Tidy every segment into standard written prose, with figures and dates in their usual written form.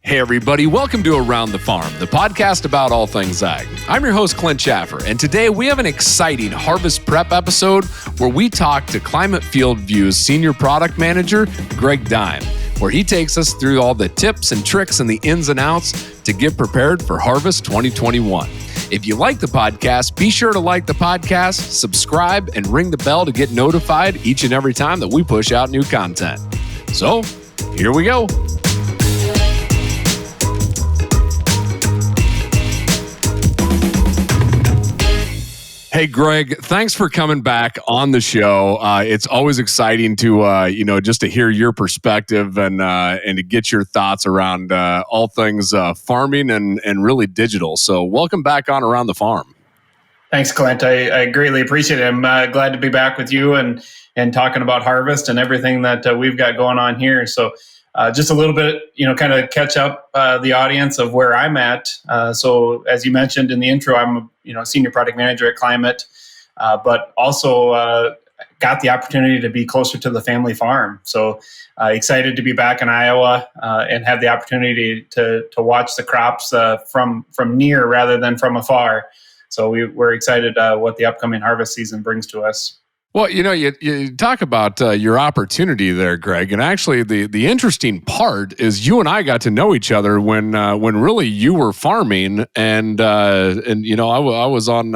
Hey everybody, welcome to Around the Farm, the podcast about all things ag. I'm your host, Clint Schaffer, and today we have an exciting harvest prep episode where we talk to Climate FieldView's Senior Product Manager, Greg Deim, where he takes us through all the tips and tricks and the ins and outs to get prepared for Harvest 2021. If you like the podcast, be sure to like the podcast, subscribe, and ring the bell to get notified each and every time that we push out new content. So, here we go. Hey, Greg, thanks for coming back on the show. It's always exciting to, just to hear your perspective and to get your thoughts around all things farming and really digital. So welcome back on Around the Farm. Thanks, Clint. I greatly appreciate it. I'm glad to be back with you and talking about harvest and everything that we've got going on here. So just a little bit, kind of catch up the audience of where I'm at. So as you mentioned in the intro, I'm a senior product manager at Climate, but also got the opportunity to be closer to the family farm. So excited to be back in Iowa and have the opportunity to watch the crops from near rather than from afar. So we're excited what the upcoming harvest season brings to us. Well, you talk about your opportunity there, Greg, and actually the interesting part is you and I got to know each other when really you were farming, and I was on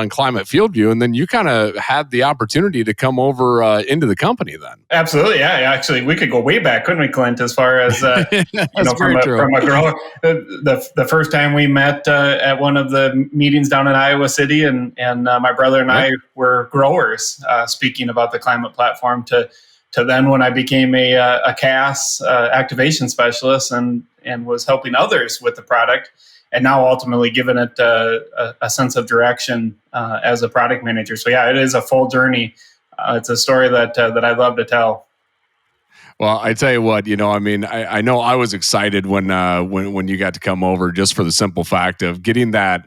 Climate FieldView, and then you kind of had the opportunity to come over into the company then. Absolutely, yeah. Actually, we could go way back, couldn't we, Clint? As far as from a grower, the first time we met at one of the meetings down in Iowa City, and my brother and I were growers. Speaking about the Climate platform to then when I became a CAS activation specialist and was helping others with the product, and now ultimately giving it a sense of direction as a product manager. So yeah, it is a full journey. It's a story that I love to tell. Well, I tell you what, I know I was excited when you got to come over, just for the simple fact of getting that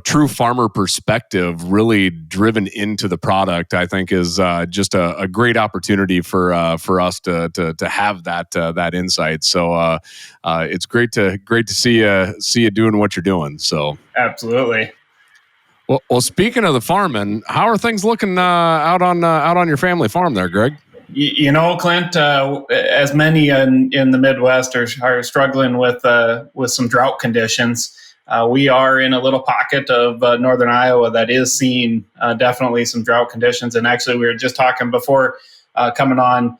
true farmer perspective really driven into the product. I think is just a great opportunity for us to have that insight. So it's great to see you doing what you're doing. So absolutely. Well, speaking of the farming, how are things looking out on your family farm there, Greg? Clint, as many in the Midwest are struggling with some drought conditions. We are in a little pocket of northern Iowa that is seeing definitely some drought conditions. And actually, we were just talking before coming on.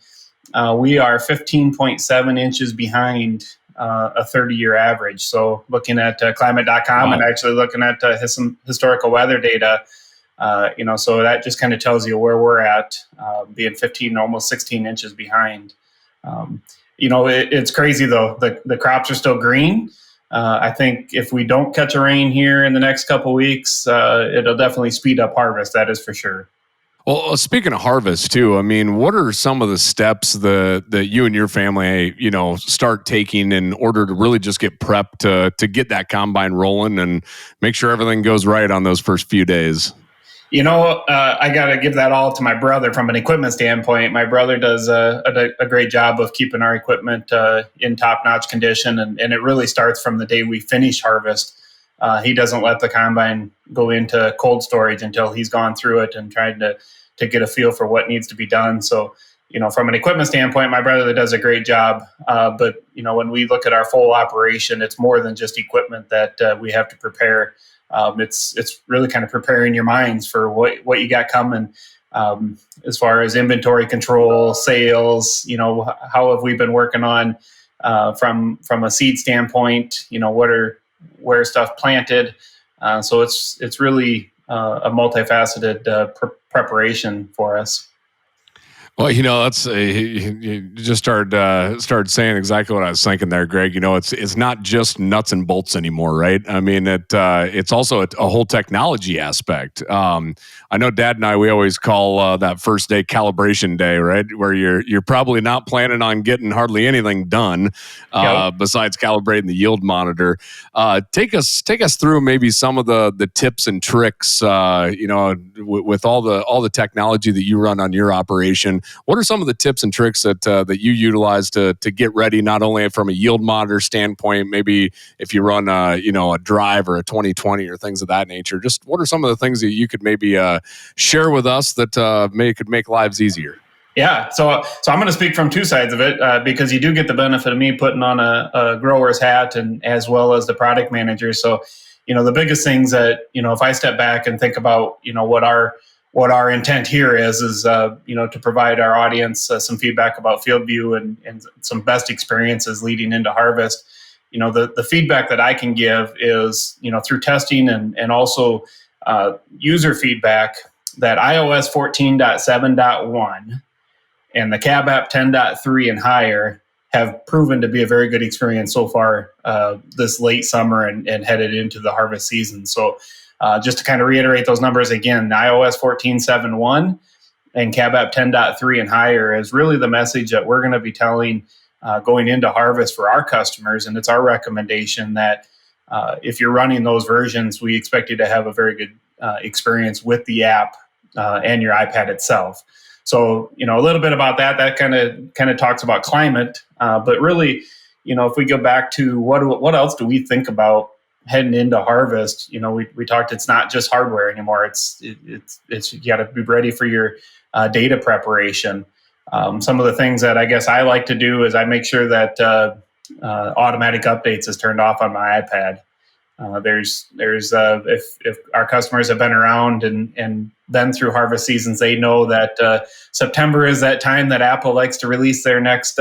We are 15.7 inches behind a 30-year average. So looking at climate.com and actually looking at some historical weather data, so that just kind of tells you where we're at, being 15, almost 16 inches behind. It's crazy though. The crops are still green. I think if we don't catch a rain here in the next couple of weeks, it'll definitely speed up harvest. That is for sure. Well, speaking of harvest too, what are some of the steps that you and your family, start taking in order to really just get prepped to get that combine rolling and make sure everything goes right on those first few days? I got to give that all to my brother from an equipment standpoint. My brother does a great job of keeping our equipment in top-notch condition, and it really starts from the day we finish harvest. He doesn't let the combine go into cold storage until he's gone through it and tried to get a feel for what needs to be done. So, from an equipment standpoint, my brother does a great job. But, when we look at our full operation, it's more than just equipment that we have to prepare. It's really kind of preparing your minds for what you got coming, as far as inventory control, sales. How have we been working on from a seed standpoint? Where stuff planted. So it's really a multifaceted preparation for us. Well, that's you just started saying exactly what I was thinking there, Greg. It's not just nuts and bolts anymore, right? It's also a whole technology aspect. I know Dad and I, we always call that first day calibration day, right? Where you're probably not planning on getting hardly anything done besides calibrating the yield monitor. Take us through maybe some of the tips and tricks, with all the technology that you run on your operation. What are some of the tips and tricks that you utilize to get ready, not only from a yield monitor standpoint, maybe if you run a drive or a 2020 or things of that nature? Just what are some of the things that you could maybe share with us that could make lives easier? Yeah, so I'm going to speak from two sides of it because you do get the benefit of me putting on a grower's hat and as well as the product manager. So, the biggest things that if I step back and think about what our intent here is to provide our audience some feedback about FieldView and some best experiences leading into harvest. The feedback that I can give is through testing and also user feedback that iOS 14.7.1 and the Cab app 10.3 and higher have proven to be a very good experience so far this late summer and headed into the harvest season. So just to kind of reiterate those numbers again, iOS 14.7.1 and Cab app 10.3 and higher is really the message that we're going to be telling going into harvest for our customers. And it's our recommendation that if you're running those versions, we expect you to have a very good experience with the app and your iPad itself. So, a little bit about that kind of talks about climate, but really, if we go back to what else do we think about heading into harvest? We talked, it's not just hardware anymore. It's you got to be ready for your data preparation. Some of the things that I guess I like to do is I make sure that automatic updates is turned off on my iPad. If our customers have been around and been through harvest seasons, they know that September is that time that Apple likes to release their next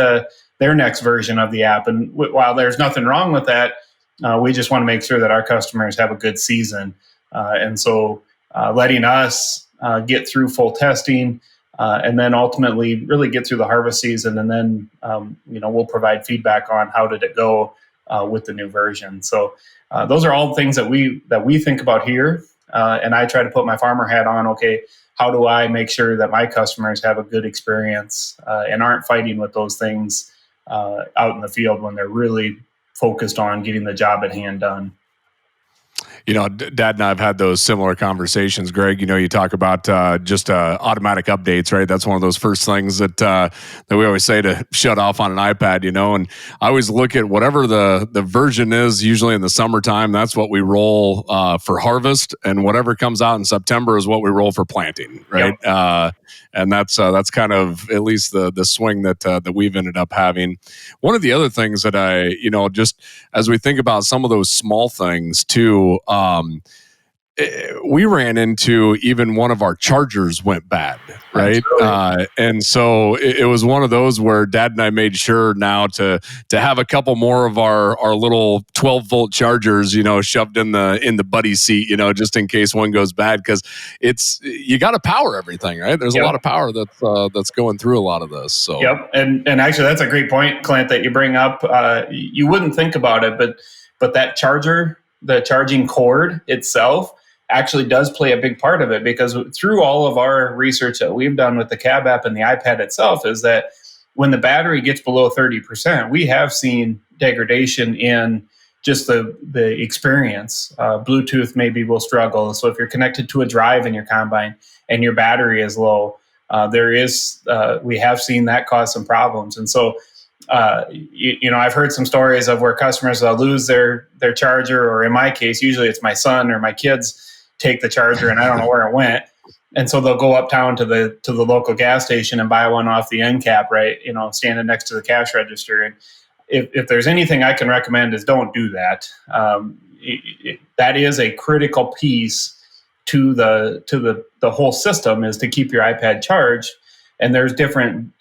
version of the app. And while there's nothing wrong with that, we just want to make sure that our customers have a good season. And so letting us get through full testing and then ultimately really get through the harvest season, and then we'll provide feedback on how did it go with the new version. So those are all things that we think about here, and I try to put my farmer hat on. Okay, how do I make sure that my customers have a good experience and aren't fighting with those things out in the field when they're really focused on getting the job at hand done? Dad and I have had those similar conversations. Greg, you talk about just automatic updates, right? That's one of those first things that we always say to shut off on an iPad, and I always look at whatever the version is, usually in the summertime, that's what we roll for harvest, and whatever comes out in September is what we roll for planting, right? Yep. And that's kind of at least the swing that we've ended up having. One of the other things that I, just as we think about some of those small things too, we ran into even one of our chargers went bad, right? And so it was one of those where Dad and I made sure now to have a couple more of our little 12-volt chargers, shoved in the buddy seat, just in case one goes bad, because you got to power everything, right? There's a lot of power that's going through a lot of this. So and actually that's a great point, Clint, that you bring up. You wouldn't think about it, but that charger, the charging cord itself, actually does play a big part of it, because through all of our research that we've done with the Cab app and the iPad itself is that when the battery gets below 30%, we have seen degradation in just the experience. Bluetooth maybe will struggle. So if you're connected to a drive in your combine and your battery is low, we have seen that cause some problems. And so I've heard some stories of where customers lose their charger, or in my case, usually it's my son or my kids take the charger and I don't know where it went. And so they'll go uptown to the local gas station and buy one off the end cap, right? Standing next to the cash register. And if there's anything I can recommend is don't do that. That is a critical piece to the whole system, is to keep your iPad charged. And there's different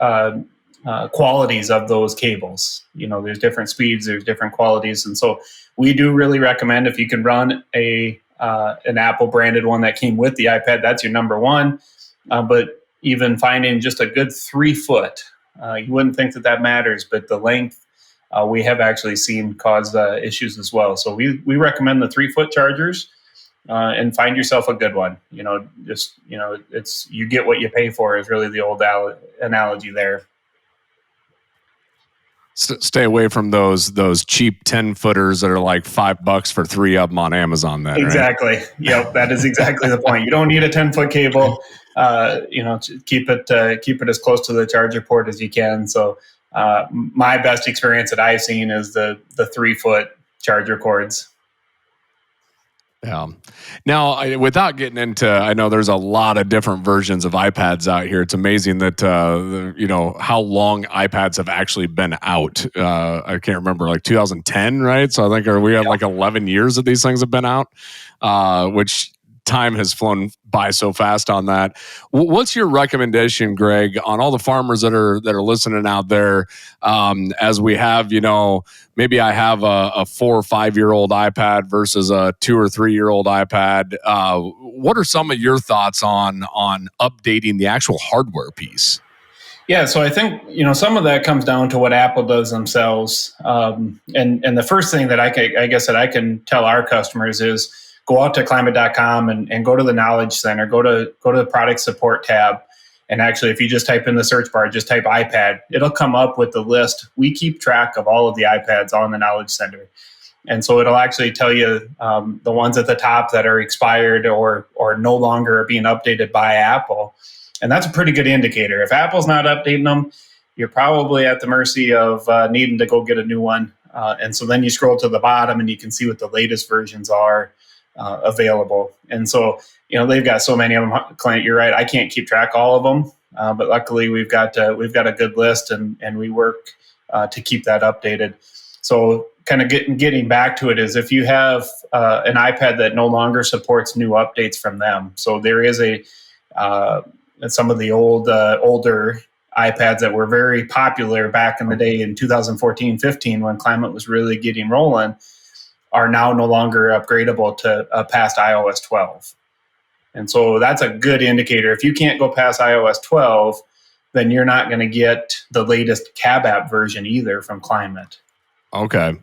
qualities of those cables. There's different speeds, there's different qualities. And so we do really recommend, if you can run an Apple branded one that came with the iPad, that's your number one. But even finding just a good 3 foot, you wouldn't think that matters, but the length we have actually seen cause issues as well. So we recommend the 3 foot chargers, and find yourself a good one. It's you get what you pay for is really the old analogy there. Stay away from those cheap 10-footers that are like $5 for 3 of them on Amazon. Then exactly, right? Yep, that is exactly the point. You don't need a 10-foot cable. keep it as close to the charger port as you can. So my best experience that I've seen is the 3-foot charger cords. Yeah. Now, without getting into, I know there's a lot of different versions of iPads out here. It's amazing that how long iPads have actually been out. I can't remember, like 2010, right? So I think we have like 11 years that these things have been out, which time has flown by so fast on that. What's your recommendation, Greg, on all the farmers that are listening out there? As we have, maybe I have a 4 or 5 year old iPad versus a 2 or 3 year old iPad. What are some of your thoughts on updating the actual hardware piece? Yeah, so I think some of that comes down to what Apple does themselves. And the first thing that I guess that I can tell our customers is go out to climate.com and go to the Knowledge Center, go to the product support tab. And actually, if you just type in the search bar, just type iPad, it'll come up with the list. We keep track of all of the iPads on the Knowledge Center. And so it'll actually tell you the ones at the top that are expired or no longer are being updated by Apple. And that's a pretty good indicator. If Apple's not updating them, you're probably at the mercy of needing to go get a new one. And so then you scroll to the bottom and you can see what the latest versions are available. And so, they've got so many of them. Clint, you're right. I can't keep track of all of them, but luckily we've got a good list, and we work to keep that updated. So, kind of getting back to it is if you have an iPad that no longer supports new updates from them. So there is some of the older iPads that were very popular back in the day in 2014-15 when Climate was really getting rolling, are now no longer upgradable to past iOS 12. And so that's a good indicator. If you can't go past iOS 12, then you're not going to get the latest Cab app version either from Climate. Okay.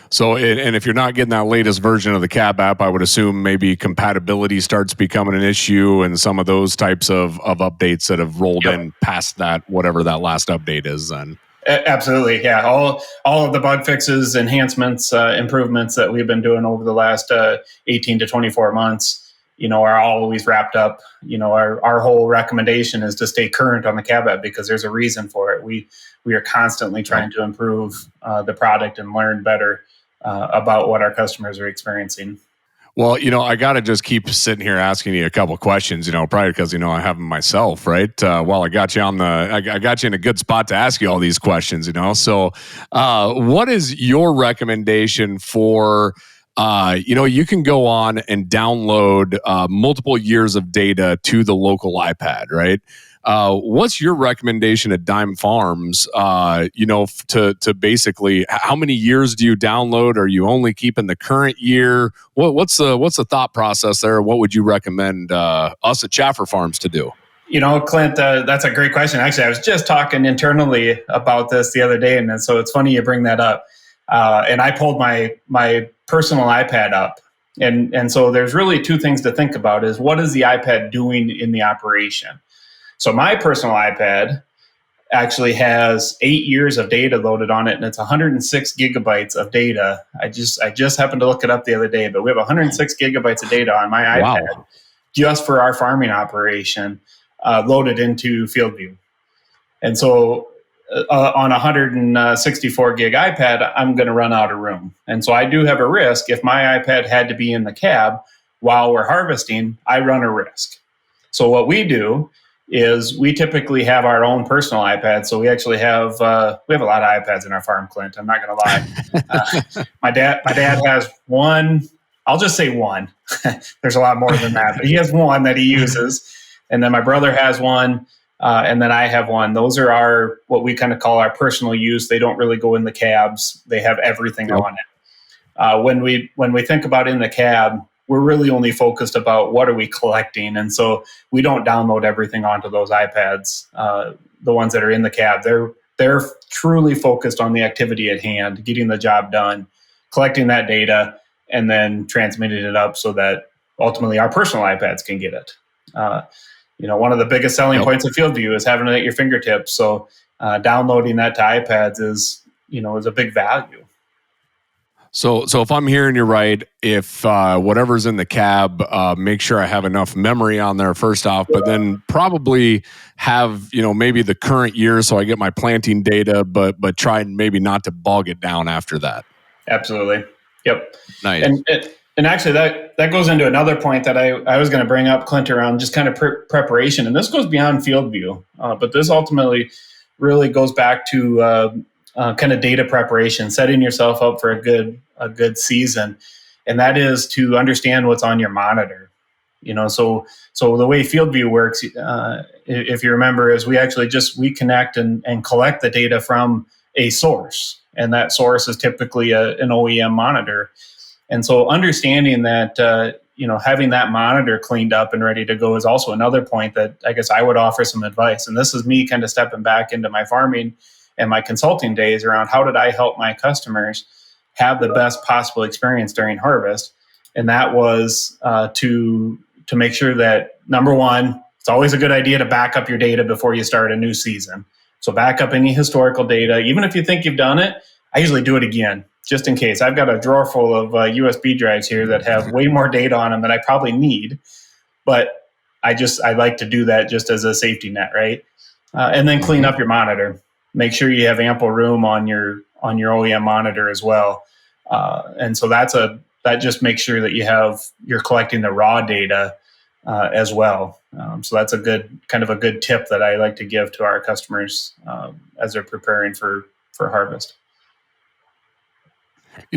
So, and if you're not getting that latest version of the Cab app, I would assume maybe compatibility starts becoming an issue and some of those types of updates that have rolled in past that, whatever that last update is then. Absolutely. Yeah. All of the bug fixes, enhancements, improvements that we've been doing over the last 18 to 24 months, are always wrapped up. Our whole recommendation is to stay current on the Cab app because there's a reason for it. We are constantly trying to improve the product and learn better about what our customers are experiencing. Well, I got to just keep sitting here asking you a couple questions, probably because, I have them myself, right? Well, I got you I got you in a good spot to ask you all these questions, So what is your recommendation for, you can go on and download multiple years of data to the local iPad, right? What's your recommendation at Deim Farms? To basically, how many years do you download? Are you only keeping the current year? What's the thought process there? What would you recommend us at Schaffer Farms to do? Clint, that's a great question. Actually, I was just talking internally about this the other day, and so it's funny you bring that up. And I pulled my personal iPad up, and so there's really two things to think about: is what is the iPad doing in the operation? So my personal iPad actually has 8 years of data loaded on it, and it's 106 gigabytes of data. I just happened to look it up the other day, but we have 106 gigabytes of data on my iPad just for our farming operation loaded into FieldView. And so on a 164 gig iPad, I'm going to run out of room. And so I do have a risk. If my iPad had to be in the cab while we're harvesting, I run a risk. So what we do is we typically have our own personal iPad. So we actually have we have a lot of iPads in our farm, Clint. I'm not going to lie. My dad has one. I'll just say one. There's a lot more than that, but he has one that he uses, and then my brother has one, and then I have one. Those are what we kind of call our personal use. They don't really go in the cabs. They have everything on it. When we think about in the cab, we're really only focused about what are we collecting. And so we don't download everything onto those iPads. The ones that are in the cab, they're truly focused on the activity at hand, getting the job done, collecting that data, and then transmitting it up so that ultimately our personal iPads can get it. One of the biggest selling points of FieldView is having it at your fingertips. So downloading that to iPads is a big value. So if I'm hearing you right, if whatever's in the cab, make sure I have enough memory on there first off, but then probably have, maybe the current year so I get my planting data, but try and maybe not to bog it down after that. Absolutely. Yep. Nice. And actually that goes into another point that I was going to bring up, Clint, around just kind of preparation. And this goes beyond FieldView, but this ultimately really goes back to kind of data preparation, setting yourself up for a good season. And that is to understand what's on your monitor. So the way FieldView works, if you remember, is we actually we connect and collect the data from a source. And that source is typically an OEM monitor. And so understanding that, having that monitor cleaned up and ready to go is also another point that I guess I would offer some advice. And this is me kind of stepping back into my farming and my consulting days around how did I help my customers have the best possible experience during harvest. And that was to make sure that, number one, it's always a good idea to back up your data before you start a new season. So back up any historical data. Even if you think you've done it, I usually do it again, just in case. I've got a drawer full of USB drives here that have way more data on them than I probably need. But I like to do that just as a safety net, right? And then clean up your monitor. Make sure you have ample room on your OEM monitor as well. And so that just makes sure that you're collecting the raw data as well. So that's a good tip that I like to give to our customers as they're preparing for harvest.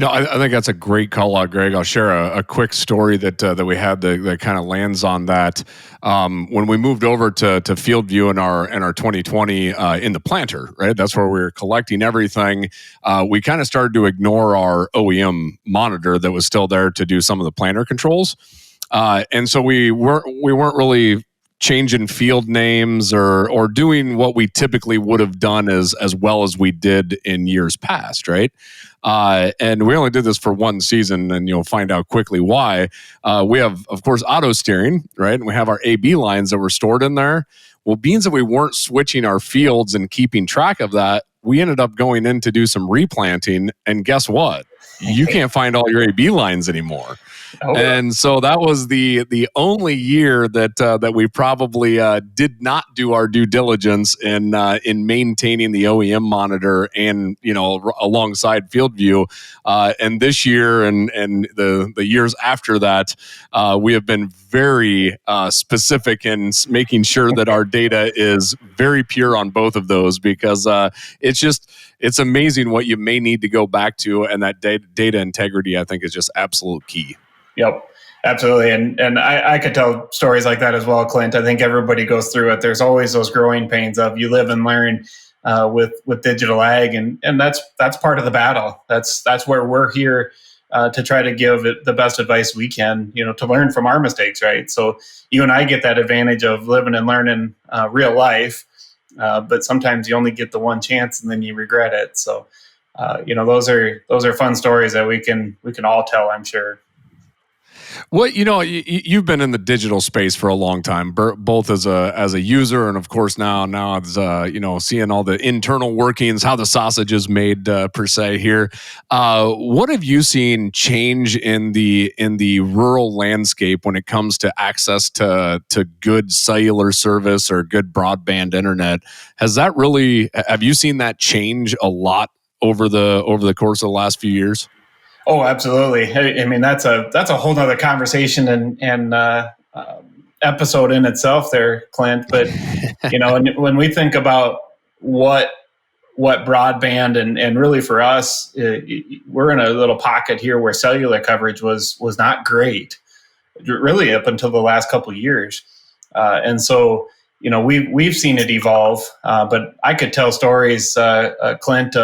I think that's a great call out, Greg. I'll share a quick story that we had that kind of lands on that. When we moved over to FieldView in our 2020 in the planter, right? That's where we were collecting everything. We kind of started to ignore our OEM monitor that was still there to do some of the planter controls, and so we weren't really changing field names or doing what we typically would have done as well as we did in years past, right? And we only did this for one season, and you'll find out quickly why. We have, of course, auto steering, right? And we have our AB lines that were stored in there. Well, being that we weren't switching our fields and keeping track of that, we ended up going in to do some replanting, and guess what? You can't find all your AB lines anymore. Oh. And so that was the only year that we probably did not do our due diligence in maintaining the OEM monitor and alongside FieldView. And this year and the years after that, we have been very specific in making sure that our data is very pure on both of those, because it's amazing what you may need to go back to, and that data integrity, I think, is just absolute key. Yep, absolutely. And I could tell stories like that as well, Clint. I think everybody goes through it. There's always those growing pains of you live and learn with digital ag, and that's part of the battle. That's where we're here to try to give it the best advice we can, to learn from our mistakes, right? So you and I get that advantage of living and learning real life, but sometimes you only get the one chance and then you regret it. So those are fun stories that we can all tell, I'm sure. Well, you've been in the digital space for a long time, both as a user and, of course, now as seeing all the internal workings, how the sausage is made per se here. What have you seen change in the rural landscape when it comes to access to good cellular service or good broadband internet? Have you seen that change a lot over the course of the last few years? Oh, absolutely. I mean, that's a whole nother conversation and episode in itself there, Clint. But, when we think about what broadband and really for us, we're in a little pocket here where cellular coverage was not great, really up until the last couple of years. And so, we've seen it evolve, but I could tell stories, Clint,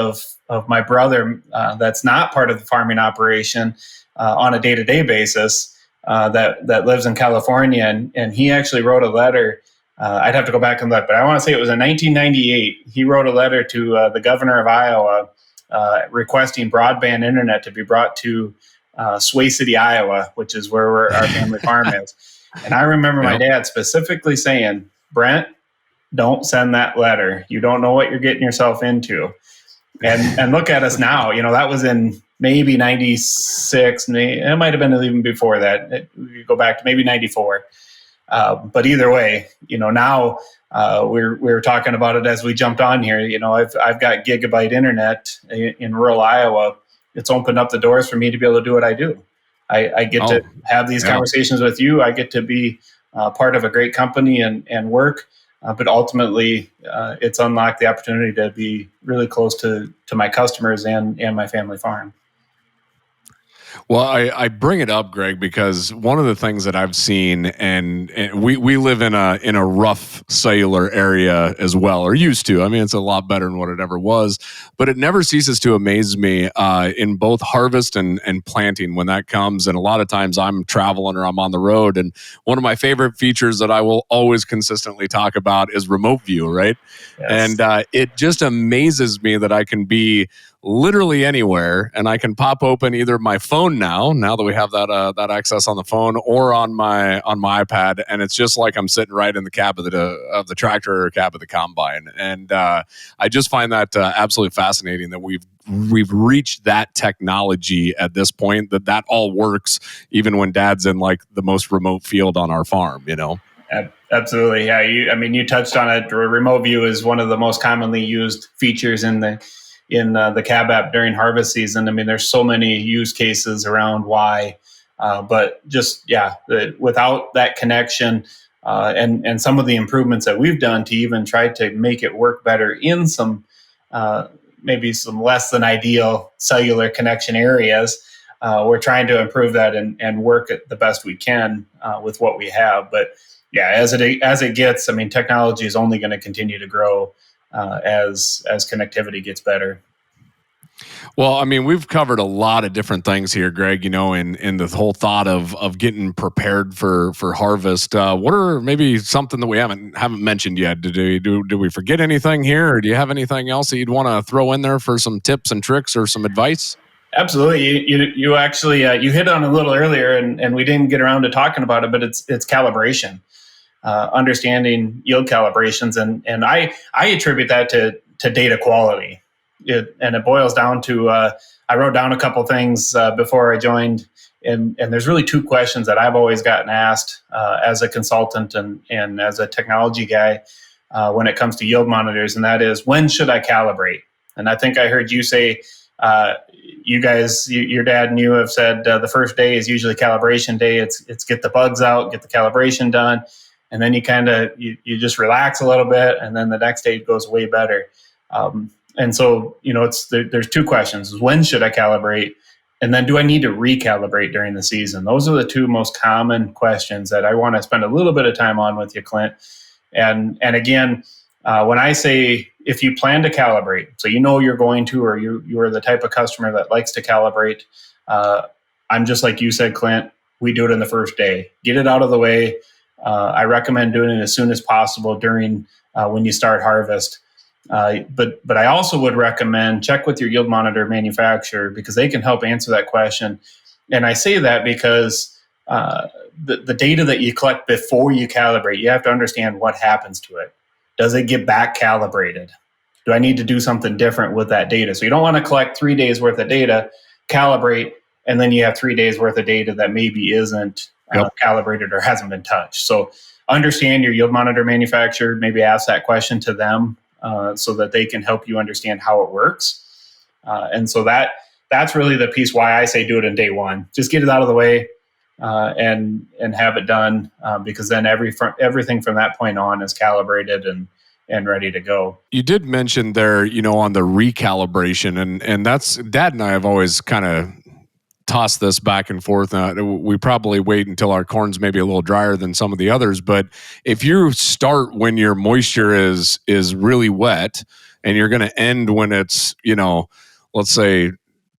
of my brother that's not part of the farming operation on a day-to-day basis that lives in California. And he actually wrote a letter. I'd have to go back and look, but I want to say it was in 1998. He wrote a letter to the governor of Iowa requesting broadband internet to be brought to Sway City, Iowa, which is where our family farm is. And I remember my dad specifically saying, Brent, don't send that letter. You don't know what you're getting yourself into. And look at us now. That was in maybe 96. It might have been even before that. We go back to maybe 94. But either way, now we were talking about it as we jumped on here. I've got gigabyte internet in rural Iowa. It's opened up the doors for me to be able to do what I do. I get to have these conversations with you. I get to be part of a great company and work. But ultimately, it's unlocked the opportunity to be really close to my customers and my family farm. Well, I bring it up, Greg, because one of the things that I've seen, and we live in a rough cellular area as well, or used to. I mean, it's a lot better than what it ever was, but it never ceases to amaze me in both harvest and planting when that comes. And a lot of times I'm traveling or I'm on the road, and one of my favorite features that I will always consistently talk about is remote view, right? Yes. And it just amazes me that I can be literally anywhere, and I can pop open either my phone now that we have that access on the phone, or on my iPad, and it's just like I'm sitting right in the cab of the tractor or cab of the combine. And I just find that absolutely fascinating that we've reached that technology at this point, that all works even when Dad's in like the most remote field on our farm. Absolutely, yeah. You touched on it. Remote view is one of the most commonly used features in the Cab app during harvest season. I mean, there's so many use cases around why, but just, without that connection and some of the improvements that we've done to even try to make it work better in some, maybe some less than ideal cellular connection areas, we're trying to improve that and work at the best we can with what we have. But yeah, as it gets, I mean, technology is only going to continue to grow as connectivity gets better. Well, I mean, we've covered a lot of different things here, Greg, in the whole thought of getting prepared for harvest. What are maybe something that we haven't mentioned yet? Did we forget anything here, or do you have anything else that you'd want to throw in there for some tips and tricks or some advice? Absolutely. You actually you hit on it a little earlier, and we didn't get around to talking about it, but it's calibration. Understanding yield calibrations, and I attribute that to data quality. It boils down to I wrote down a couple things before I joined, and there's really two questions that I've always gotten asked as a consultant and as a technology guy when it comes to yield monitors, and that is, when should I calibrate? And I think I heard you say you guys, your dad and you have said the first day is usually calibration day. It's get the bugs out, get the calibration done. And then you kind of you just relax a little bit, and then the next day it goes way better. And so there's two questions: when should I calibrate, and then do I need to recalibrate during the season? Those are the two most common questions that I want to spend a little bit of time on with you, Clint. And again, when I say if you plan to calibrate, so you're going to, or you are the type of customer that likes to calibrate, I'm just like you said, Clint. We do it in the first day. Get it out of the way. I recommend doing it as soon as possible during when you start harvest. But I also would recommend check with your yield monitor manufacturer, because they can help answer that question. And I say that because the data that you collect before you calibrate, you have to understand what happens to it. Does it get back calibrated? Do I need to do something different with that data? So you don't want to collect 3 days worth of data, calibrate, and then you have 3 days worth of data that maybe isn't calibrated or hasn't been touched. So understand your yield monitor manufacturer, maybe ask that question to them so that they can help you understand how it works. And so that's really the piece why I say do it in day one. Just get it out of the way and have it done, because then everything from that point on is calibrated and ready to go. You did mention there, on the recalibration, and that's Dad and I have always kind of toss this back and forth. We probably wait until our corn's maybe a little drier than some of the others. But if you start when your moisture is really wet, and you're going to end when it's, let's say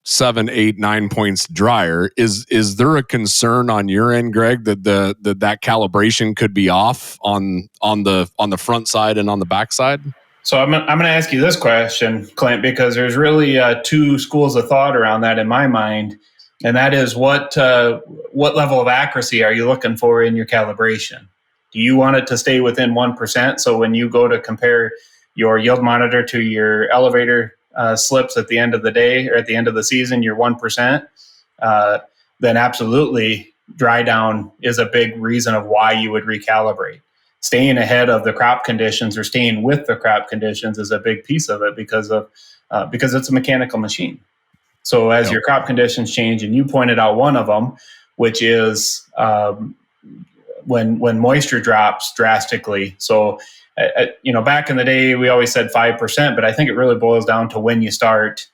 7, 8, 9 points drier, is there a concern on your end, Greg, that that calibration could be off on the front side and on the back side? So I'm going to ask you this question, Clint, because there's really two schools of thought around that in my mind. And that is, what level of accuracy are you looking for in your calibration? Do you want it to stay within 1%? So when you go to compare your yield monitor to your elevator slips at the end of the day or at the end of the season, you're 1%, then absolutely dry down is a big reason of why you would recalibrate. Staying ahead of the crop conditions or staying with the crop conditions is a big piece of it because it's a mechanical machine. So as your crop conditions change, and you pointed out one of them, which is when moisture drops drastically. So back in the day, we always said 5%, but I think it really boils down to when you start.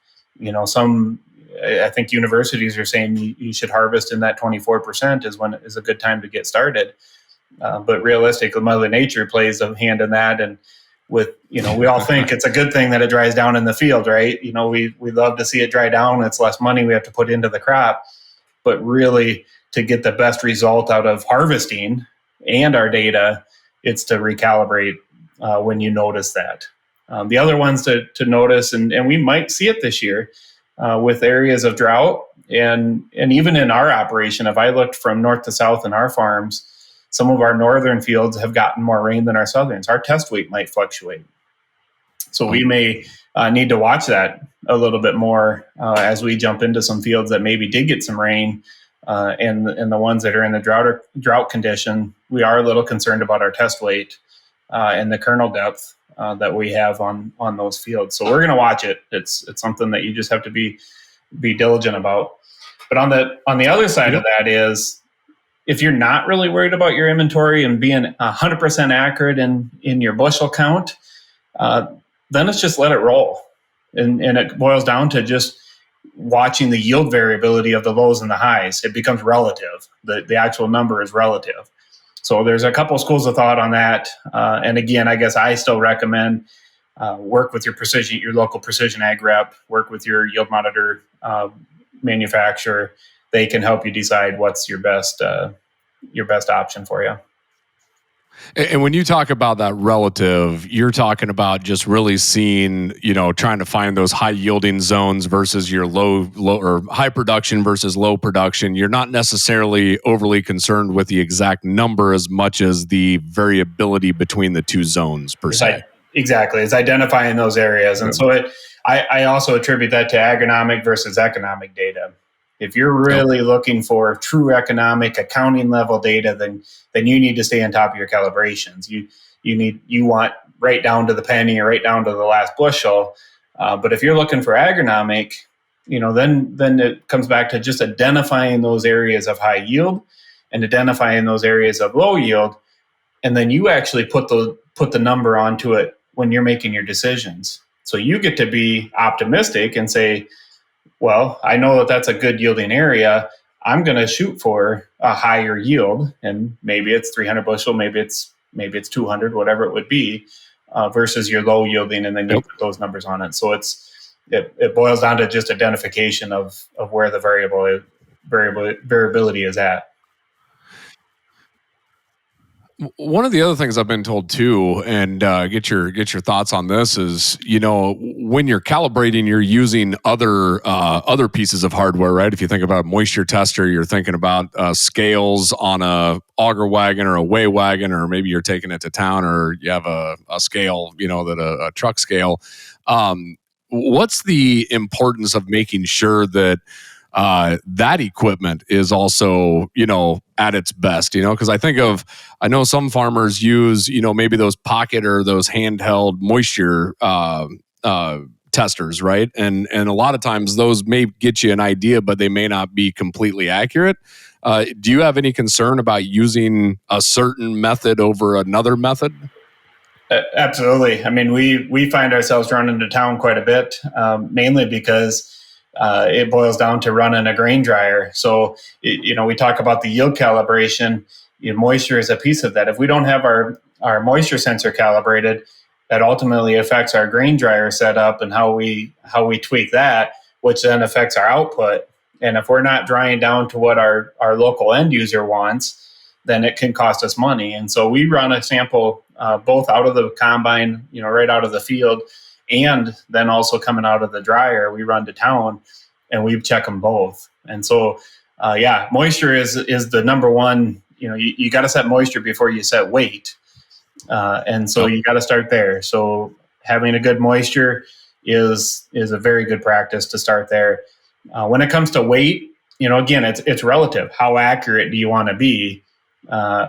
I think universities are saying you should harvest in that 24% is a good time to get started. But realistically, Mother Nature plays a hand in that. And we all think it's a good thing that it dries down in the field, right? We love to see it dry down. It's less money we have to put into the crop. But really, to get the best result out of harvesting and our data, it's to recalibrate when you notice that. The other ones to notice, and we might see it this year with areas of drought, and even in our operation, if I looked from north to south in our farms, some of our northern fields have gotten more rain than our southerns. Our test weight might fluctuate. So we may need to watch that a little bit more as we jump into some fields that maybe did get some rain, and the ones that are in the drought condition, we are a little concerned about our test weight and the kernel depth that we have on those fields. So we're going to watch it. It's something that you just have to be diligent about. But on the other side of that is, if you're not really worried about your inventory and being 100% accurate in your bushel count, then it's just let it roll. And it boils down to just watching the yield variability of the lows and the highs. It becomes relative. The actual number is relative. So there's a couple schools of thought on that. And again, I guess I still recommend work with your local precision ag rep, work with your yield monitor manufacturer. They can help you decide what's your best option for you. And when you talk about that relative, you're talking about just really seeing, trying to find those high yielding zones versus your low or high production versus low production. You're not necessarily overly concerned with the exact number as much as the variability between the two zones per se. Exactly. It's identifying those areas. And so I also attribute that to agronomic versus economic data. If you're really looking for true economic accounting level data, then you need to stay on top of your calibrations. You want right down to the penny or right down to the last bushel. But if you're looking for agronomic, then it comes back to just identifying those areas of high yield and identifying those areas of low yield, and then you actually put the number onto it when you're making your decisions. So you get to be optimistic and say, well, I know that that's a good yielding area. I'm going to shoot for a higher yield, and maybe it's 300 bushel, maybe it's 200, whatever it would be, versus your low yielding, and then you put those numbers on it. So it boils down to just identification of where the variability is at. One of the other things I've been told too, and get your thoughts on this, is when you're calibrating, you're using other pieces of hardware, right? If you think about a moisture tester, you're thinking about scales on a auger wagon or a weigh wagon, or maybe you're taking it to town, or you have a scale, a truck scale. What's the importance of making sure that that equipment is also, at its best, because I know some farmers use, maybe those pocket or those handheld moisture testers, right? And a lot of times those may get you an idea, but they may not be completely accurate. Do you have any concern about using a certain method over another method? Absolutely. I mean, we find ourselves running to town quite a bit, mainly because it boils down to running a grain dryer. So, we talk about the yield calibration. Moisture is a piece of that. If we don't have our moisture sensor calibrated, that ultimately affects our grain dryer setup and how we tweak that, which then affects our output. And if we're not drying down to what our local end user wants, then it can cost us money. And so we run a sample both out of the combine, right out of the field, and then also coming out of the dryer. We run to town and we check them both. And so, moisture is the number one. You got to set moisture before you set weight. And so you got to start there. So having a good moisture, is a very good practice to start there. When it comes to weight, again, it's relative. How accurate do you want to be?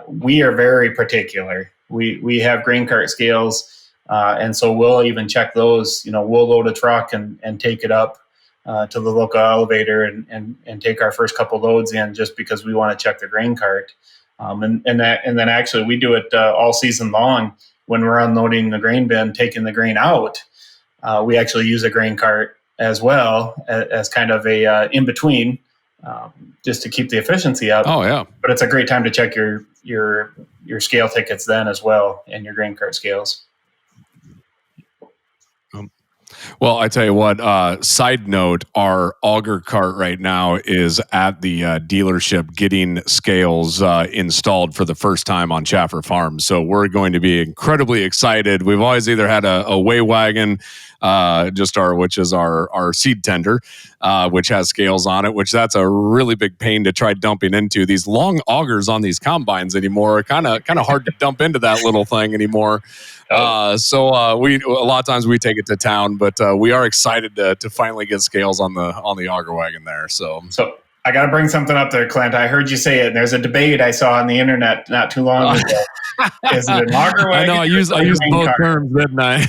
We are very particular. We have grain cart scales, and so we'll even check those. We'll load a truck and take it up to the local elevator and take our first couple loads in, just because we want to check the grain cart. And then actually we do it all season long when we're unloading the grain bin, taking the grain out. We actually use a grain cart as well as kind of a in between, just to keep the efficiency up. Oh yeah, but it's a great time to check your scale tickets then as well, and your grain cart scales. Well, I tell you what, side note, our auger cart right now is at the dealership getting scales installed for the first time on Chaffer Farm. So we're going to be incredibly excited. We've always either had a weigh wagon, which is our seed tender, which has scales on it, which that's a really big pain to try dumping into. These long augers on these combines anymore are kind of hard to dump into that little thing anymore. So we a lot of times we take it to town, but we are excited to finally get scales on the auger wagon there. So I got to bring something up there, Clint. I heard you say it. And there's a debate I saw on the internet not too long ago. Is it an auger wagon? I know I used both terms, didn't I?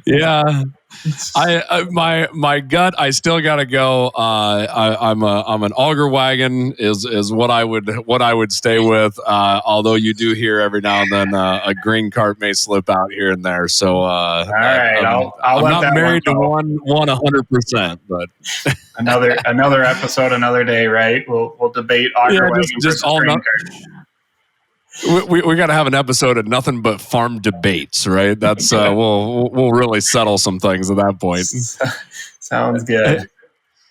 Yeah. My gut, I still gotta go. I'm an auger wagon is what I would stay with. Although you do hear every now and then a grain cart may slip out here and there. So all right, I'm not married to one 100%, but another episode, another day, right? We'll debate auger wagon versus grain cart. We got to have an episode of nothing but farm debates, right? That's we'll really settle some things at that point. Sounds good.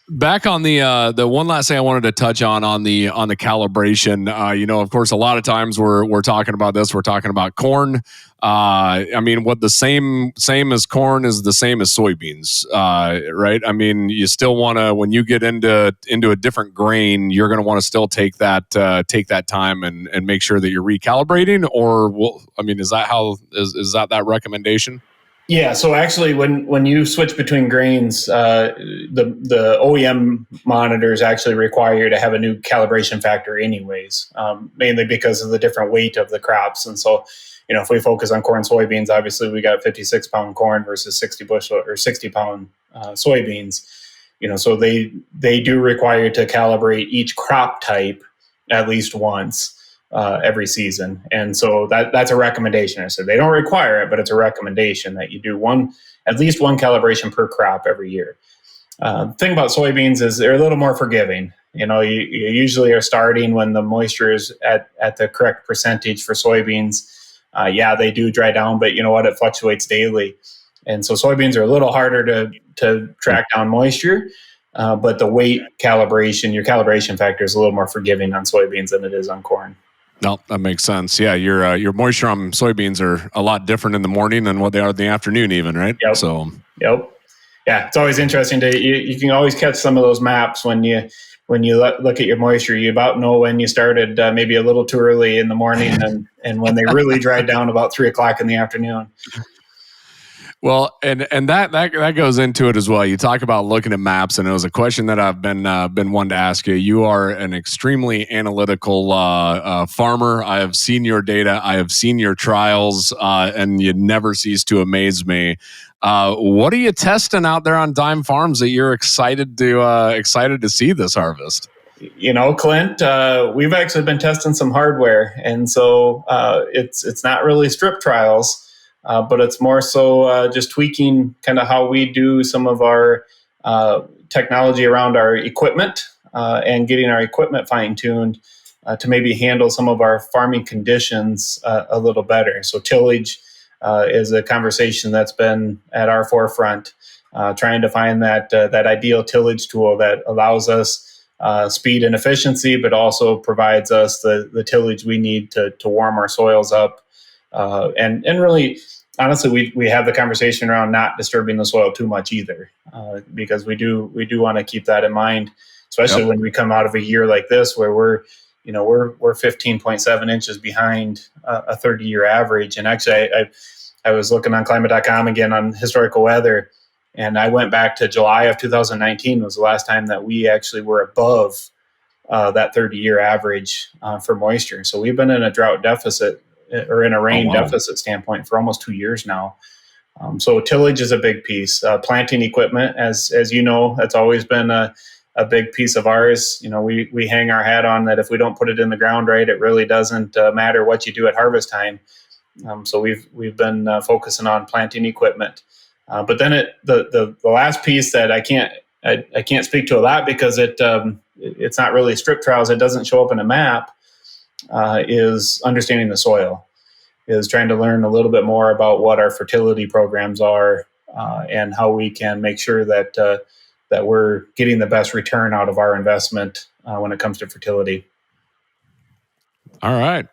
Back on the one last thing I wanted to touch on the calibration. Of course, a lot of times we're talking about this. We're talking about corn. What the same as corn is the same as soybeans, right? You still want to, when you get into a different grain, you're going to want to still take that time and make sure that you're recalibrating. Or is that that recommendation? Yeah, so actually, when you switch between grains, the OEM monitors actually require you to have a new calibration factor, anyways, mainly because of the different weight of the crops. And so, if we focus on corn, soybeans, obviously we got 56-pound corn versus 60 bushel or 60-pound soybeans. So they do require to calibrate each crop type at least once every season. And so that's a recommendation. I said they don't require it, but it's a recommendation that you do at least one calibration per crop every year. The thing about soybeans is they're a little more forgiving. You usually are starting when the moisture is at the correct percentage for soybeans. They do dry down, but you know what? It fluctuates daily. And so soybeans are a little harder to track down moisture, but the weight calibration, your calibration factor is a little more forgiving on soybeans than it is on corn. No, that makes sense. Yeah, your moisture on soybeans are a lot different in the morning than what they are in the afternoon, even, right? Yep. So, yep. Yeah, it's always interesting you can always catch some of those maps when you look at your moisture. You about know when you started maybe a little too early in the morning and when they really dried down about 3:00 in the afternoon. Well, and that goes into it as well. You talk about looking at maps, and it was a question that I've been one to ask you. You are an extremely analytical farmer. I have seen your data. I have seen your trials, and you never cease to amaze me. What are you testing out there on Deim Farms that you're excited to see this harvest? Clint, we've actually been testing some hardware, and so it's not really strip trials. But it's more so just tweaking kind of how we do some of our technology around our equipment and getting our equipment fine-tuned to maybe handle some of our farming conditions a little better. So tillage is a conversation that's been at our forefront, trying to find that ideal tillage tool that allows us speed and efficiency, but also provides us the tillage we need to warm our soils up. And really, honestly, we have the conversation around not disturbing the soil too much either, because we do want to keep that in mind, especially when we come out of a year like this where we're 15.7 inches behind a 30-year average. And actually, I was looking on climate.com again on historical weather, and I went back to July of 2019 was the last time that we actually were above that 30-year average for moisture. So we've been in a drought deficit or in a rain deficit standpoint for almost 2 years now. So tillage is a big piece. Planting equipment, as you know, that's always been a big piece of ours. We hang our hat on that. If we don't put it in the ground right, it really doesn't matter what you do at harvest time. So we've been focusing on planting equipment. But then the last piece that I can't speak to a lot because it's not really strip trials. It doesn't show up in a map. Is understanding the soil, is trying to learn a little bit more about what our fertility programs are and how we can make sure that we're getting the best return out of our investment when it comes to fertility. All right.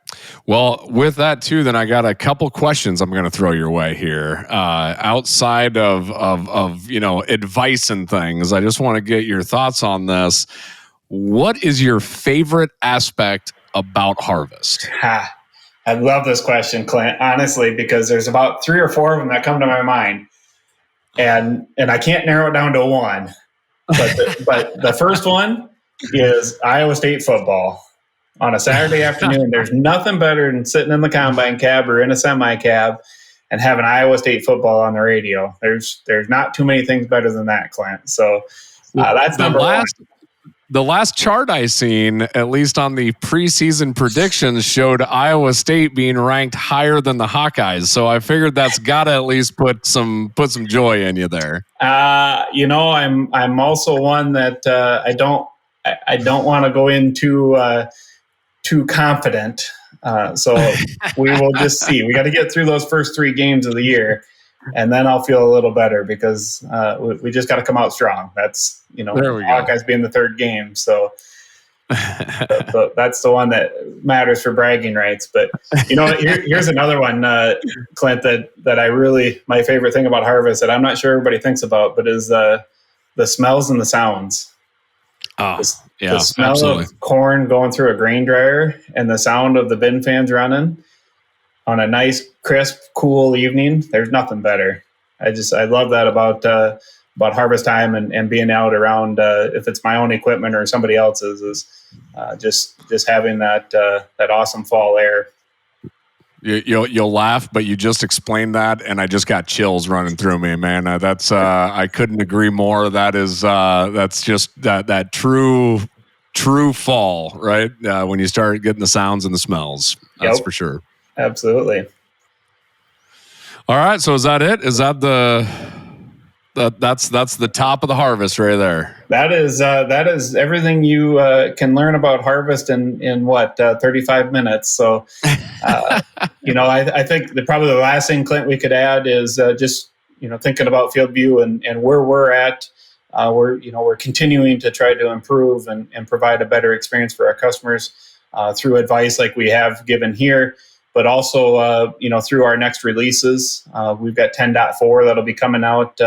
Well, with that too, then I got a couple questions I'm going to throw your way here. Outside of advice and things, I just want to get your thoughts on this. What is your favorite aspect about harvest? I love this question, Clint, honestly, because there's about 3 or 4 of them that come to my mind, and I can't narrow it down to one. But the first one is Iowa State football. On a Saturday afternoon, there's nothing better than sitting in the combine cab or in a semi cab and having Iowa State football on the radio. There's not too many things better than that, Clint. So that's number one. The last chart I seen, at least on the preseason predictions, showed Iowa State being ranked higher than the Hawkeyes. So I figured that's got to at least put some joy in you there. I'm also one that I don't want to go into too confident. So we will just see. We got to get through those first 3 games of the year, and then I'll feel a little better because we just got to come out strong. That's, Hawkeyes being the 3rd game. So that's the one that matters for bragging rights. But, here's another one, Clint, that I really, my favorite thing about harvest that I'm not sure everybody thinks about, but is the smells and the sounds. The smell absolutely. Of corn going through a grain dryer and the sound of the bin fans running on a nice, crisp, cool evening. There's nothing better. I love that about harvest time and being out around, if it's my own equipment or somebody else's, is just having that awesome fall air. You'll laugh, but you just explained that, and I just got chills running through me, man. That's I couldn't agree more. That's just that true fall, right? When you start getting the sounds and the smells, that's for sure. Absolutely. All right, so is that it? Is that that's the top of the harvest right there? That is everything you can learn about harvest in 35 minutes. So, I think probably the last thing, Clint, we could add is just thinking about FieldView and where we're at. We're continuing to try to improve and provide a better experience for our customers through advice like we have given here, but also through our next releases. We've got 10.4 that'll be coming out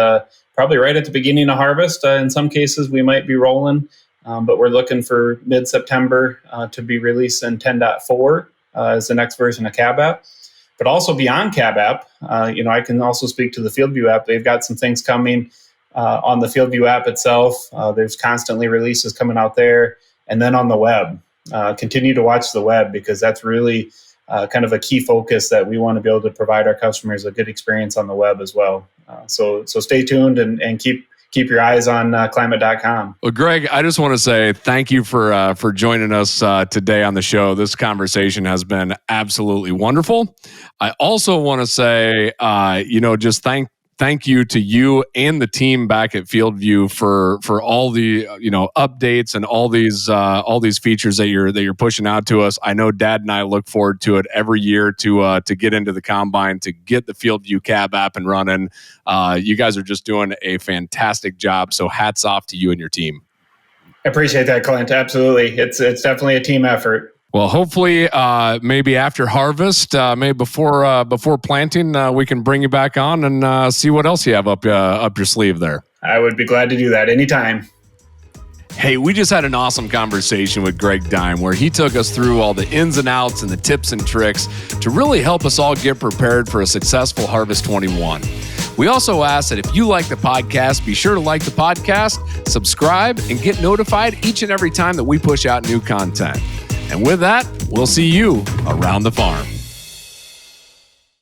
probably right at the beginning of harvest. In some cases, we might be rolling, but we're looking for mid-September to be releasing 10.4 as the next version of Cab App. But also beyond Cab App, I can also speak to the FieldView app. They've got some things coming on the FieldView app itself. There's constantly releases coming out there. And then on the web, continue to watch the web, because that's really kind of a key focus that we want to be able to provide our customers a good experience on the web as well. So stay tuned and keep your eyes on climate.com. Well, Greg, I just want to say thank you for joining us today on the show. This conversation has been absolutely wonderful. I also want to say, just thank you to you and the team back at FieldView for all the updates and all these features that you're pushing out to us. I know Dad and I look forward to it every year to get into the combine, to get the FieldView Cab app and running. You guys are just doing a fantastic job. So hats off to you and your team. I appreciate that, Clint. Absolutely, it's definitely a team effort. Well, hopefully, maybe after harvest, maybe before planting, we can bring you back on and see what else you have up your sleeve there. I would be glad to do that anytime. Hey, we just had an awesome conversation with Greg Deim where he took us through all the ins and outs and the tips and tricks to really help us all get prepared for a successful Harvest 21. We also asked that if you like the podcast, be sure to like the podcast, subscribe, and get notified each and every time that we push out new content. And with that, we'll see you around the farm.